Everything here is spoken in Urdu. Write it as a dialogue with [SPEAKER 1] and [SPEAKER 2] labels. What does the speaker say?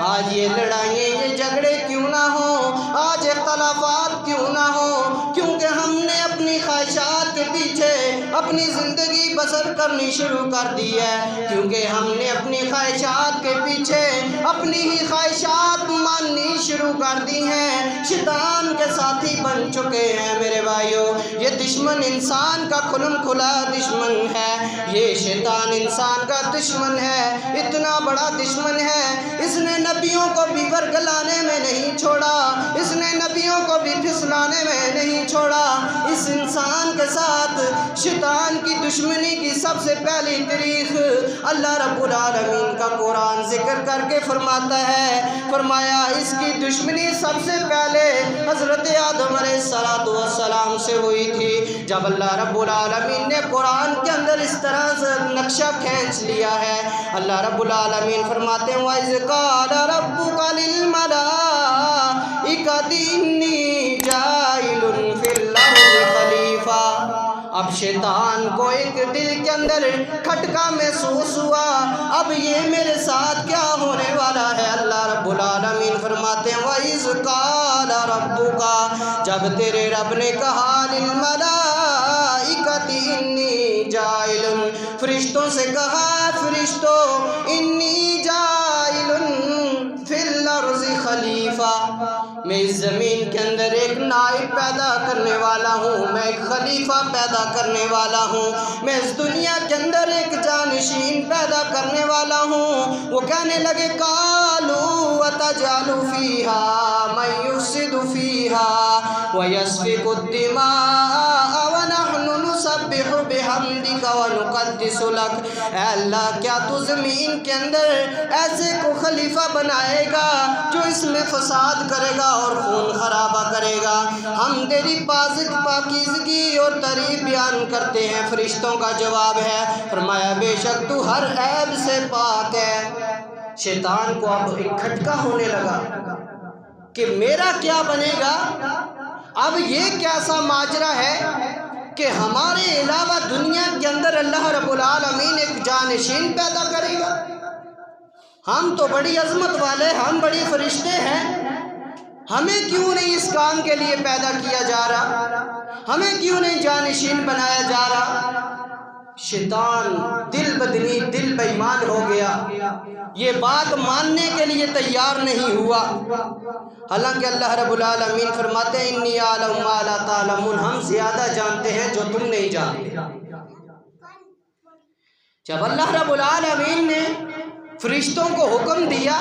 [SPEAKER 1] آج یہ لڑائیاں یہ جھگڑے کیوں نہ ہوں، آج اختلافات کیوں نہ ہوں، کیونکہ ہم نے اپنی خواہشات کے پیچھے اپنی زندگی بسر کرنی شروع کر دی ہے، کیونکہ ہم نے اپنی خواہشات کے پیچھے اپنی ہی خواہشات ماننی شروع کر دی ہیں، شیطان کے ساتھی بن چکے ہیں میرے بھائیوں۔ یہ دشمن انسان کا کھلم کھلا دشمن ہے، یہ شیطان انسان کا دشمن ہے، اتنا بڑا دشمن ہے، اس نے نبیوں کو بھی ورگلانے میں نہیں چھوڑا، اس نے نبیوں کو بھی پھسلانے میں نہیں چھوڑا۔ اس انسان کے ساتھ شیطان کی دشمنی کی سب سے پہلی تاریخ اللہ رب العالمین کا قرآن ذکر کر کے فرماتا ہے، فرمایا اس کی دشمنی سب سے پہلے حضرت آدم علیہ السلام سے ہوئی تھی، جب اللہ رب العالمین نے قرآن کے اندر اس طرح سے نقشہ کھینچ لیا ہے۔ اللہ رب العالمین فرماتے ہیں وَإِذْ قَالَ رَبُّكَ لِلْمَلَائِكَةِ إِنِّي جَاعِلٌ فِي الْأَرْضِ خَلِيفَةً۔ اب شیطان کو ایک دل کے اندر کھٹکا محسوس ہوا، اب یہ میرے ساتھ کیا ہونے والا ہے۔ اللہ رب العالمین فرماتے ہیں وَإِذْ قَالَ رَبُّكَ، جب تیرے رب نے کہا لِلْمَلَائِكَةِ إِنِّي جَاعِلٌ، فرشتوں سے کہا فرشتوں إِنِّي جَاعِلٌ فِي الْأَرْضِ خَلِيفَةً، میں اس زمین کے اندر ایک نائب پیدا کرنے والا ہوں، میں ایک خلیفہ پیدا کرنے والا ہوں، میں اس دنیا کے اندر ایک جانشین پیدا کرنے والا ہوں۔ وہ کہنے لگے قَالُوا وَتَجْعَلُ فِيهَا مَن يُفْسِدُ فِيهَا وَيَسْفِكُ الدِّمَاءَ وَنَحْنُ نُسَبِّحُ بِحَمْدِكَ وَنُقَدِّسُ لَكَ، اے اللہ کیا تو زمین کے اندر ایسے کو خلیفہ بنائے گا جو اس میں فساد کرے گا اور خون خرابہ کرے گا؟ ہم تیری پاکیزگی اور تعریف بیان کرتے ہیں۔ فرشتوں کا جواب ہے، فرمایا بے شک تو ہر عیب سے پاک ہے۔ شیطان کو اب ایک کھٹکا ہونے لگا کہ میرا کیا بنے گا، اب یہ کیسا ماجرا ہے کہ ہمارے علاوہ دنیا کے اندر اللہ رب العالمین ایک جانشین پیدا کرے گا؟ ہم تو بڑی عظمت والے، ہم بڑی فرشتے ہیں، ہمیں کیوں نہیں اس کام کے لیے پیدا کیا جا رہا، ہمیں کیوں نہیں جانشین بنایا جا رہا؟ شیطان دل بدنی دل بے ایمان ہو گیا، یہ بات ماننے کے لیے تیار نہیں ہوا۔ حالانکہ اللہ رب العالمین فرماتے ہیں انی اعلم ما لا تعلمون، ہم زیادہ جانتے ہیں جو تم نہیں جانتے۔ جب اللہ رب العالمین نے فرشتوں کو حکم دیا